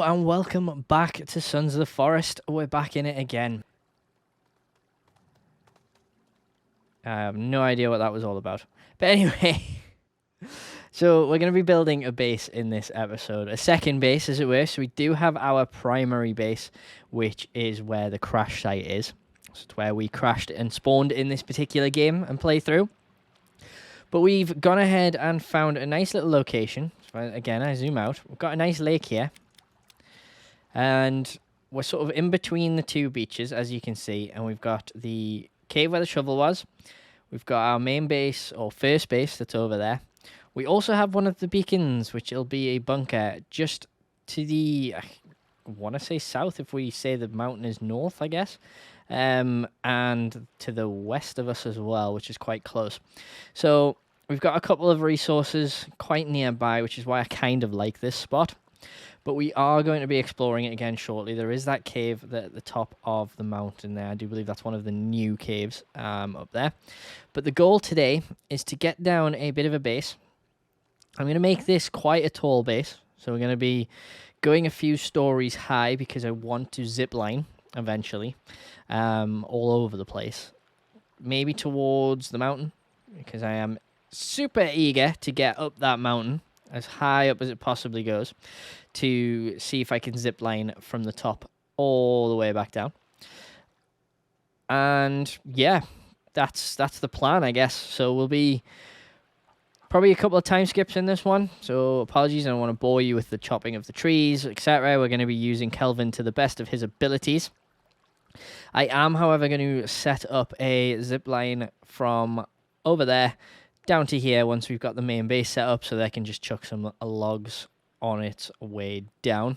and welcome back to Sons of the Forest. We're back in it again. I have no idea what that was all about. But anyway, so we're going to be building a base in this episode. A second base, as it were. So we do have our primary base, which is where the crash site is. So it's where we crashed and spawned in this particular game and playthrough. But we've gone ahead and found a nice little location. So again, I zoom out. We've got a nice lake here. And we're sort of in between the two beaches, as you can see. And we've got the cave where the shovel was. We've got our main base, or first base, that's over there. We also have one of the beacons, which will be a bunker just to the, I want to say south, if we say the mountain is north, I guess. And to the west of us as well, which is quite close. So we've got a couple of resources quite nearby, which is why I kind of like this spot. But we are going to be exploring it again shortly. There is that cave at the top of the mountain there. I do believe that's one of the new caves up there. But the goal today is to get down a bit of a base. I'm going to make this quite a tall base. So we're going to be going a few stories high because I want to zipline eventually all over the place. Maybe towards the mountain because I am super eager to get up that mountain as high up as it possibly goes to see if I can zip line from the top all the way back down. And yeah, that's the plan, I guess. So we'll be probably a couple of time skips in this one. So apologies, I don't want to bore you with the chopping of the trees, etc. We're going to be using Kelvin to the best of his abilities. I am, however, going to set up a zip line from over there down to here once we've got the main base set up so they can just chuck some logs on its way down.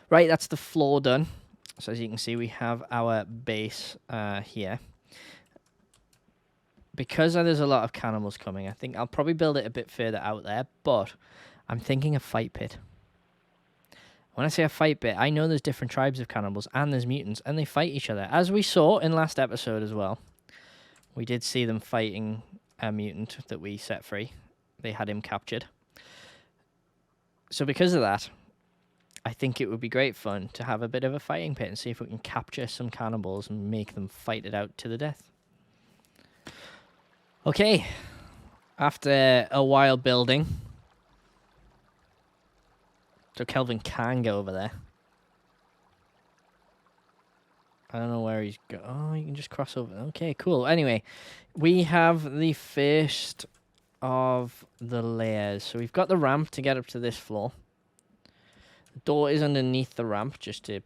Right, that's the floor done. So as you can see, we have our base here. Because there's a lot of cannibals coming, I think I'll probably build it a bit further out there, but I'm thinking a fight pit. When I say a fight pit, I know there's different tribes of cannibals and there's mutants, and they fight each other, as we saw in last episode as well. We did see them fighting a mutant that we set free. They had him captured. So because of that, I think it would be great fun to have a bit of a fighting pit and see if we can capture some cannibals and make them fight it out to the death. Okay, after a while building, so Kelvin can go over there. I don't know where he's going. Oh, you can just cross over. Okay, cool. Anyway, we have the first of the layers. So we've got the ramp to get up to this floor. The door is underneath the ramp, just to,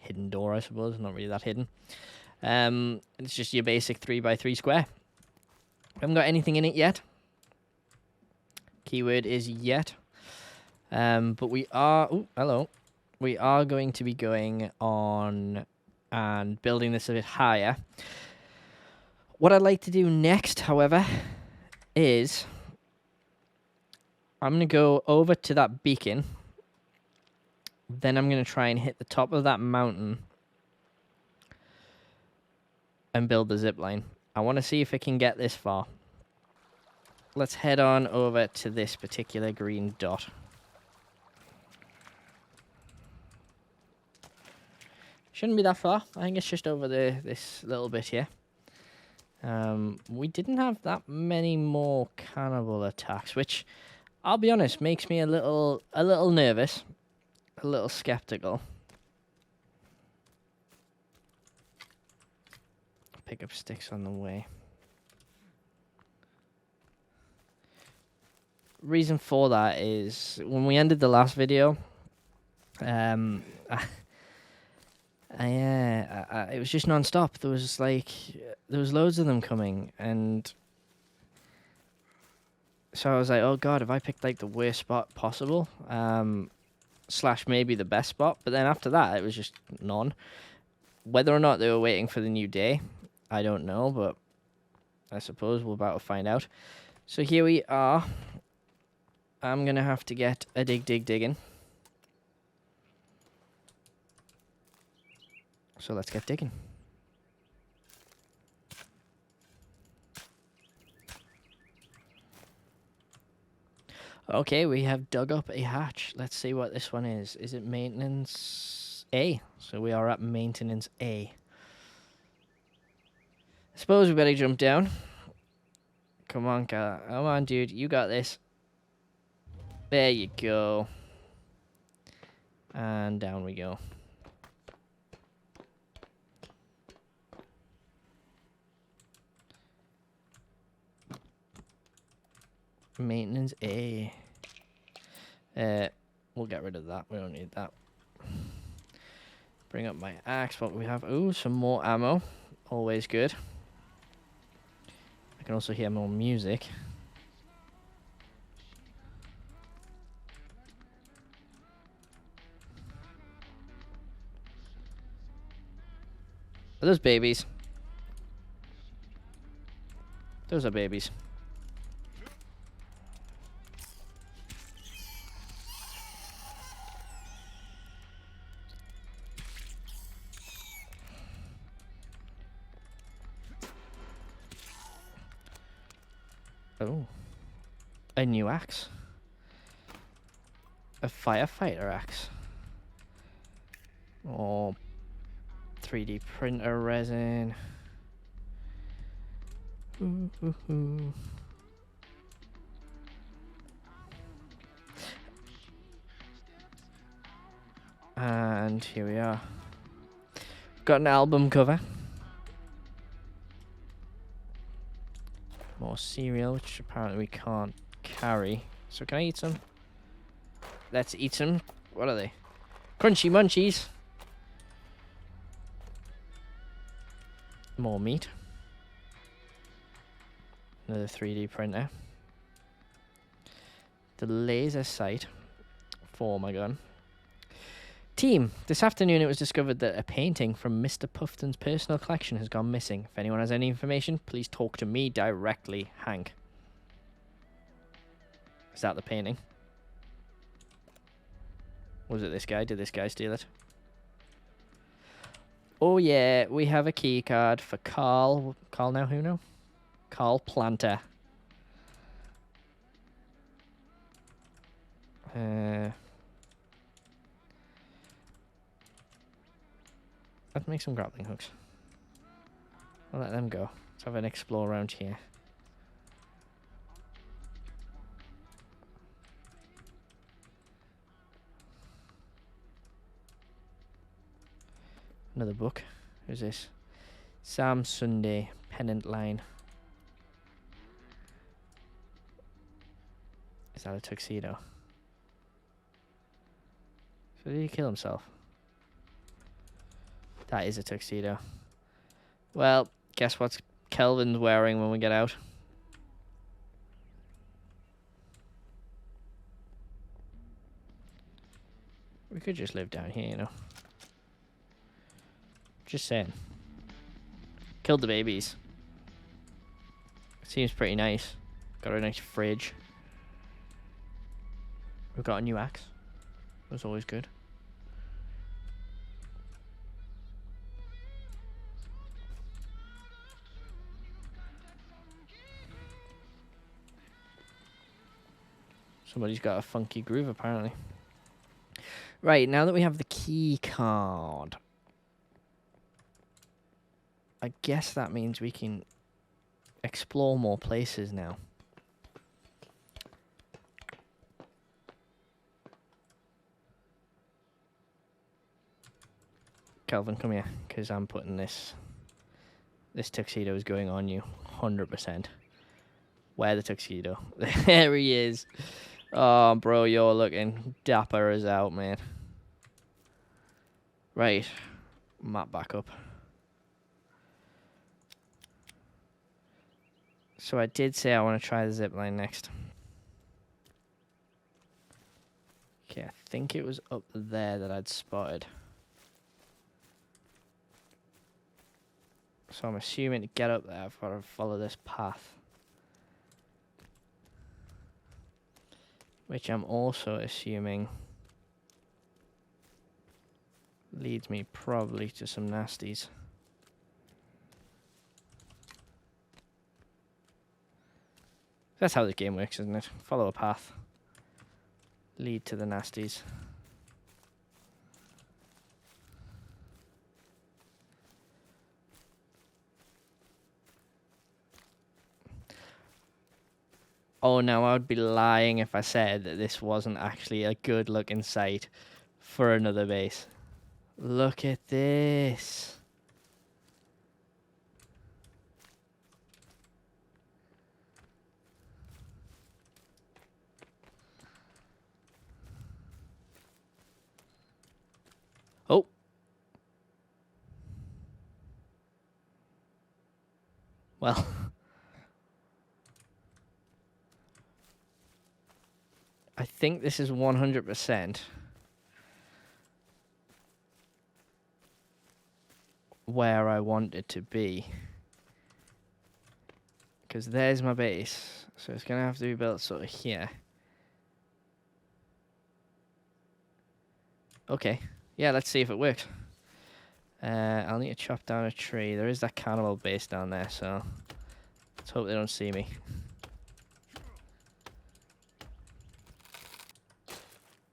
hidden door, I suppose. Not really that hidden. It's just your basic 3x3 square. We haven't got anything in it yet. Keyword is yet. But we are... Oh, hello. We are going to be going on and building this a bit higher. What I'd like to do next, however, is I'm going to go over to that beacon. Then I'm going to try and hit the top of that mountain and build the zip line. I want to see if I can get this far. Let's head on over to this particular green dot. Shouldn't be that far. I think it's just over this little bit here. We didn't have that many more cannibal attacks, which I'll be honest makes me a little nervous, a little skeptical. Pick up sticks on the way. Reason for that is when we ended the last video, it was just non-stop. There was loads of them coming, and so I was like, oh god, have I picked like the worst spot possible? Slash maybe the best spot, but then after that it was just none. Whether or not they were waiting for the new day, I don't know, but I suppose we're about to find out. So here we are. I'm gonna have to get a digging. So let's get digging. Okay, we have dug up a hatch. Let's see what this one is. Is it maintenance A? So we are at maintenance A. I suppose we better jump down. Come on, Cal. Come on, dude. You got this. There you go. And down we go. Maintenance A. We'll get rid of that. We don't need that. Bring up my axe. What we have? Ooh, some more ammo. Always good. I can also hear more music. Are those babies? Those are babies. Oh. A new axe. A firefighter axe. Oh. 3D printer resin. Ooh, ooh, ooh. And here we are. Got an album cover. More cereal, which apparently we can't carry. So can I eat some? Let's eat some. What are they? Crunchy munchies. More meat. Another 3D printer. The laser sight for my gun. Team, this afternoon it was discovered that a painting from Mr. Puffton's personal collection has gone missing. If anyone has any information, please talk to me directly, Hank. Is that the painting? Was it this guy? Did this guy steal it? Oh yeah, we have a key card for Carl. Carl now, who now? Carl Planter. Let's make some grappling hooks. I'll let them go. Let's have an explore around here. Another book. Who's this? Sam Sunday, Pennant Line. Is that a tuxedo? So did he kill himself? That is a tuxedo. Well, guess what Kelvin's wearing when we get out? We could just live down here, you know. Just saying. Killed the babies. Seems pretty nice. Got a nice fridge. We've got a new axe. That's always good. Somebody's got a funky groove, apparently. Right, now that we have the key card, I guess that means we can explore more places now. Kelvin, come here, because I'm putting this tuxedo is going on you, 100%. Wear the tuxedo. There he is. Oh, bro, you're looking dapper as out, man. Right. Map back up. So I did say I want to try the zipline next. Okay, I think it was up there that I'd spotted. So I'm assuming to get up there, I've got to follow this path. Which I'm also assuming leads me probably to some nasties. That's how the game works, isn't it? Follow a path. lead to the nasties. Oh, now I would be lying if I said that this wasn't actually a good looking site for another base. Look at this. Oh. Well. I think this is 100% where I want it to be. Because there's my base. So it's going to have to be built sort of here. Okay. Yeah, let's see if it works. I'll need to chop down a tree. There is that cannibal base down there, so let's hope they don't see me.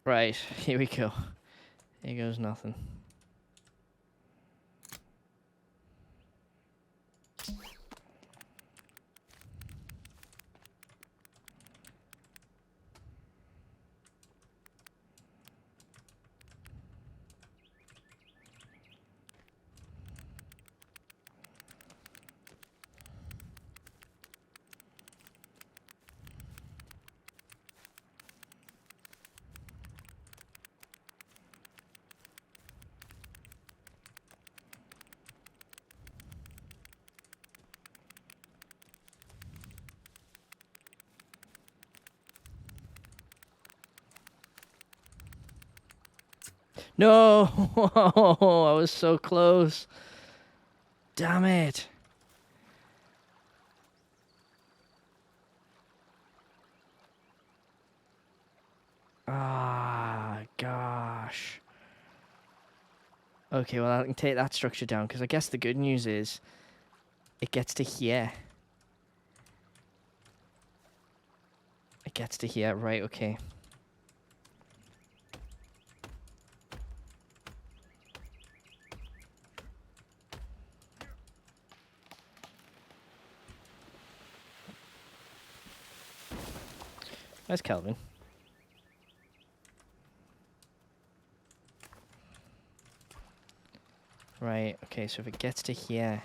Right, here we go. Here goes nothing. No! I was so close. Damn it. Ah, gosh. Okay, well, I can take that structure down, because I guess the good news is it gets to here. It gets to here, right, okay. There's Kelvin. Right, okay, so if it gets to here,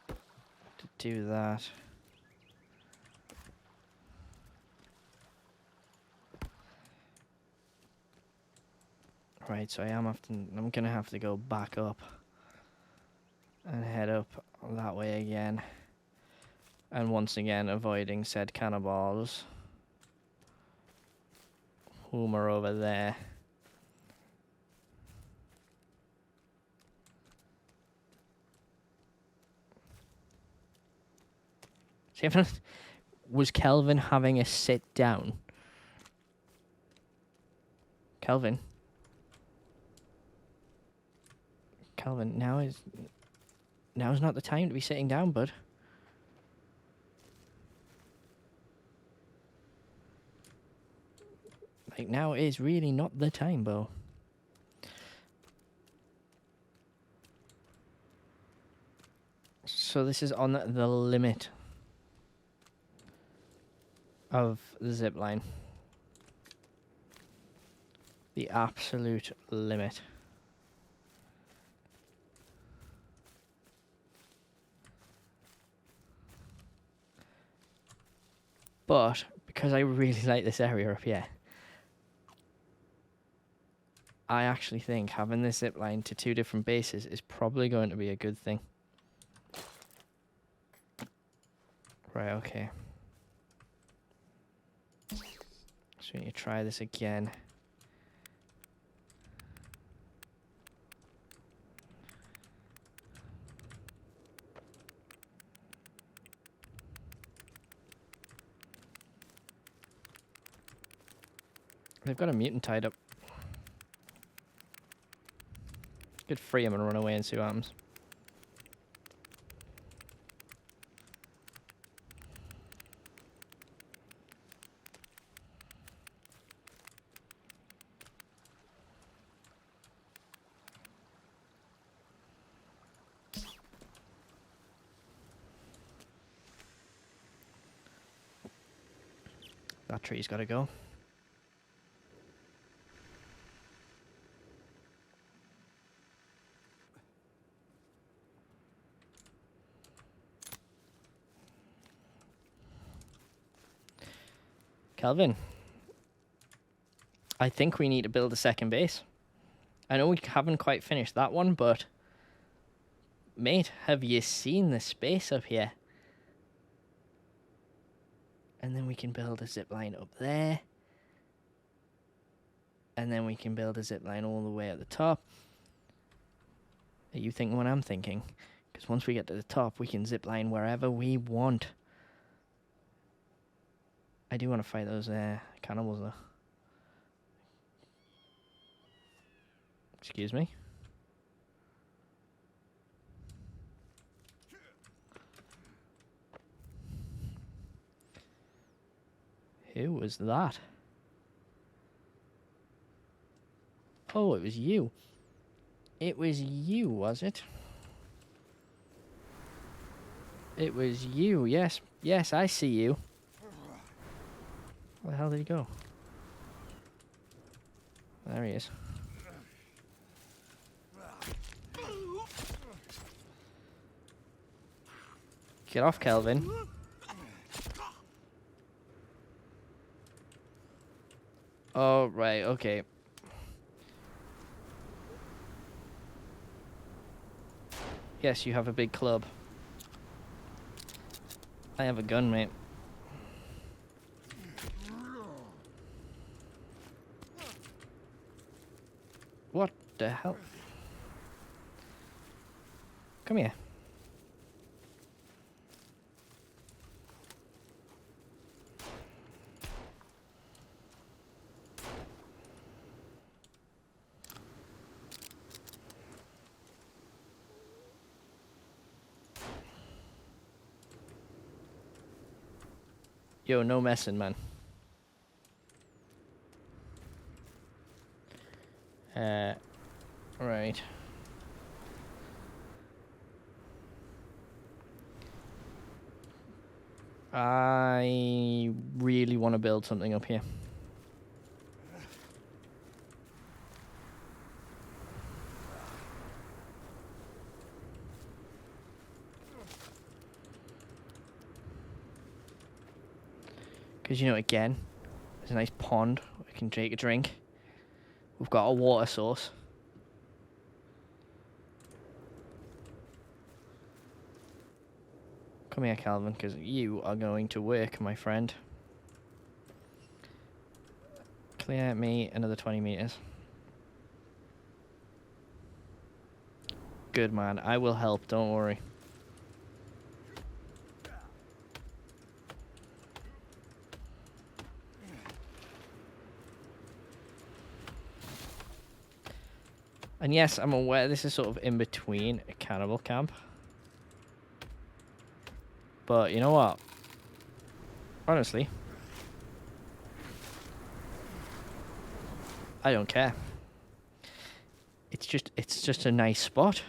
to do that. Right, so I'm gonna have to go back up and head up that way again. And once again, avoiding said cannibals, whom are over there. See, was Kelvin having a sit down? Kelvin, now's not the time to be sitting down, bud. Like, now is really not the time, Bo. So this is on the limit of the zip line. The absolute limit. But because I really like this area up here, I actually think having this zip line to 2 different bases is probably going to be a good thing. Right, okay. So we need to try this again. They've got a mutant tied up. Could free him and run away and see what happens. That tree's got to go. Kelvin, I think we need to build a second base. I know we haven't quite finished that one, but mate, have you seen the space up here? And then we can build a zip line up there. And then we can build a zip line all the way at the top. Are you thinking what I'm thinking? Because once we get to the top, we can zip line wherever we want. I do want to fight those cannibals though. Excuse me. Who was that? Oh, it was you. It was you, was it? It was you, yes. Yes, I see you. Where the hell did he go? There he is. Get off, Kelvin. Oh, right, okay. Yes, you have a big club. I have a gun, mate. What the hell? Come here. Yo, no messing, man. Right. I really want to build something up here. Because, you know, again, there's a nice pond. We can take a drink. We've got a water source. Come here, Kelvin, because you are going to work, my friend. Clear me another 20 meters. Good, man. I will help. Don't worry. And yes, I'm aware this is sort of in between a cannibal camp. But you know what? Honestly, I don't care. It's just a nice spot.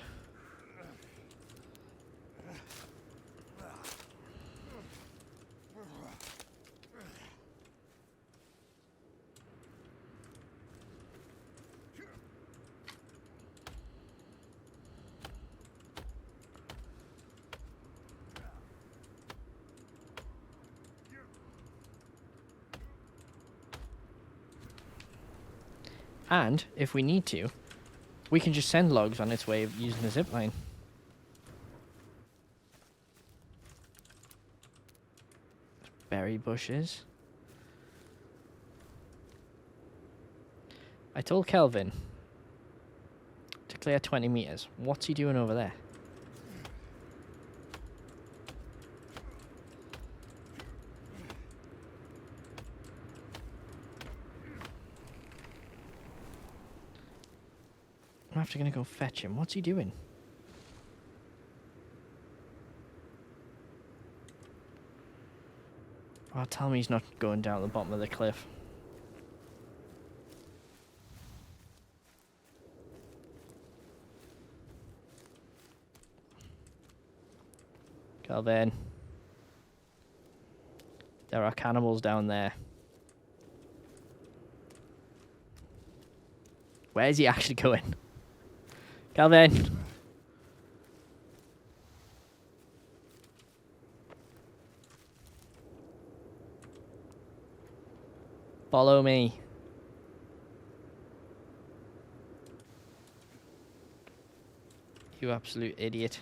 And, if we need to, we can just send logs on its way of using the zipline. Berry bushes. I told Kelvin to clear 20 meters. What's he doing over there? I'm after gonna go fetch him. What's he doing? Oh, tell me he's not going down the bottom of the cliff. Kelvin. There are cannibals down there. Where is he actually going? Kelvin! Follow me. You absolute idiot.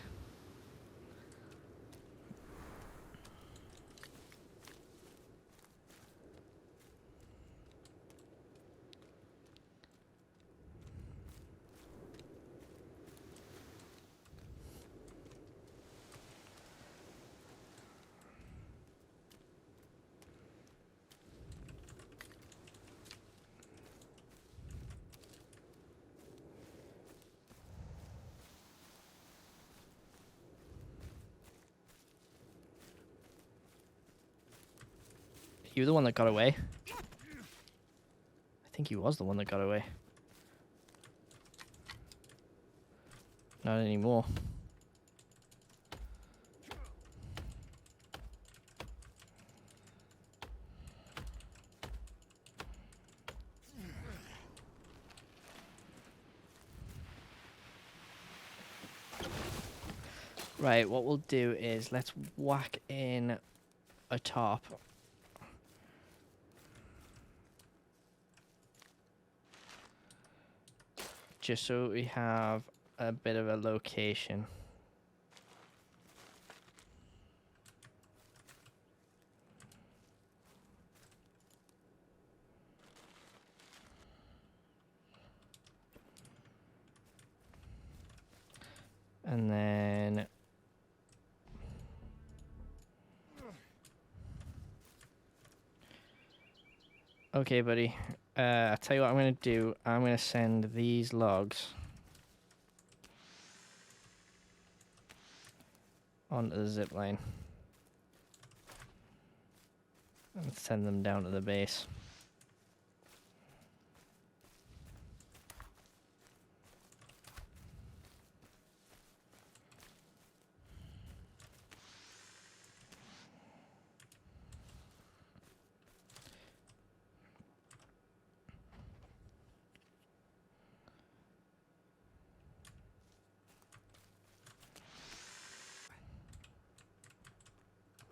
You the one that got away? I think he was the one that got away. Not anymore. Right, what we'll do is let's whack in a top. Just so we have a bit of a location. And then okay, buddy. I'll tell you what I'm going to do. I'm going to send these logs onto the zip line and send them down to the base.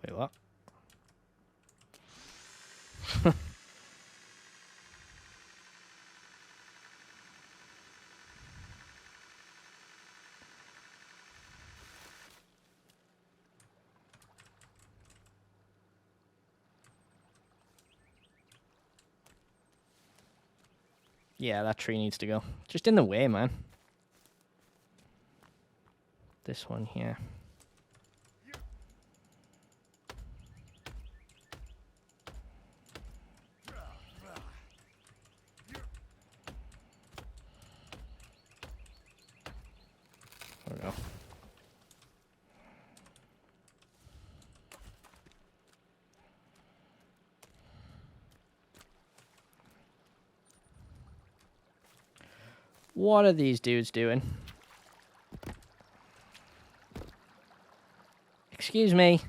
Wait, what? Yeah, that tree needs to go. Just in the way, man. This one here. There we go. What are these dudes doing? Excuse me.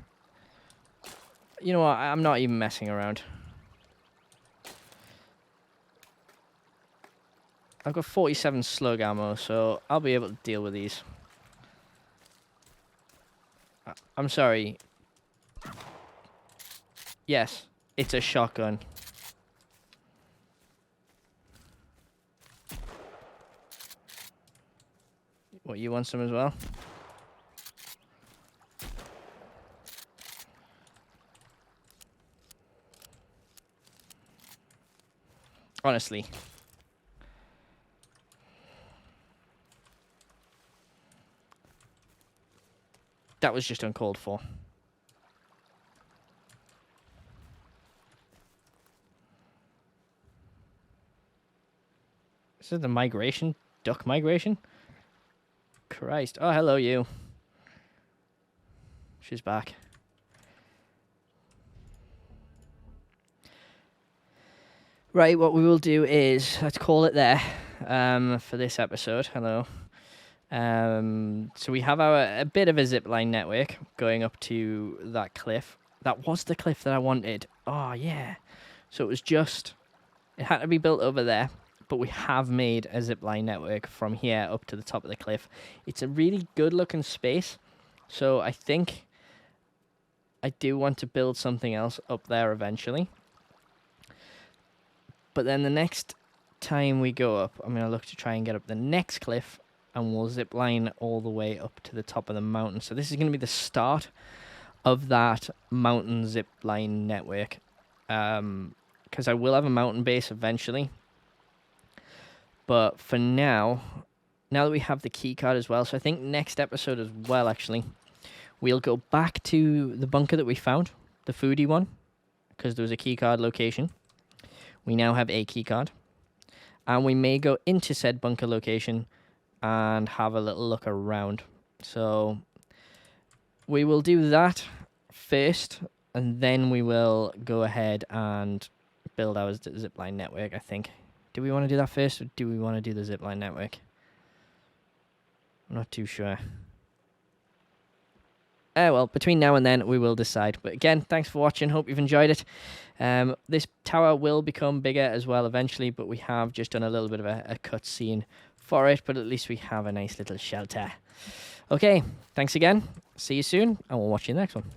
You know what? I'm not even messing around. I've got 47 slug ammo, so I'll be able to deal with these. I'm sorry. Yes, it's a shotgun. What, you want some as well? Honestly. That was just uncalled for. This is the migration? Duck migration? Christ. Oh, hello, you. She's back. Right, what we will do is, let's call it there for this episode. Hello. So we have a bit of a zipline network going up to that cliff. That was the cliff that I wanted. Oh, yeah. So it was just, it had to be built over there. but we have made a zipline network from here up to the top of the cliff. It's a really good looking space, so I think I do want to build something else up there eventually. But then the next time we go up, I'm going to look to try and get up the next cliff, and we'll zip line all the way up to the top of the mountain. So this is going to be the start of that mountain zip line network, because I will have a mountain base eventually. But for now that we have the key card as well, so I think next episode as well, actually, we'll go back to the bunker that we found, the foodie one, because there was a key card location. We now have a key card, and we may go into said bunker location and have a little look around. So we will do that first, and then we will go ahead and build our zipline network, I think. Do we want to do that first, or do we want to do the zipline network? I'm not too sure. Well, between now and then, we will decide. But again, thanks for watching. Hope you've enjoyed it. This tower will become bigger as well eventually, but we have just done a little bit of a cutscene for it, but at least we have a nice little shelter. Okay, thanks again. See you soon, and we'll watch you in the next one.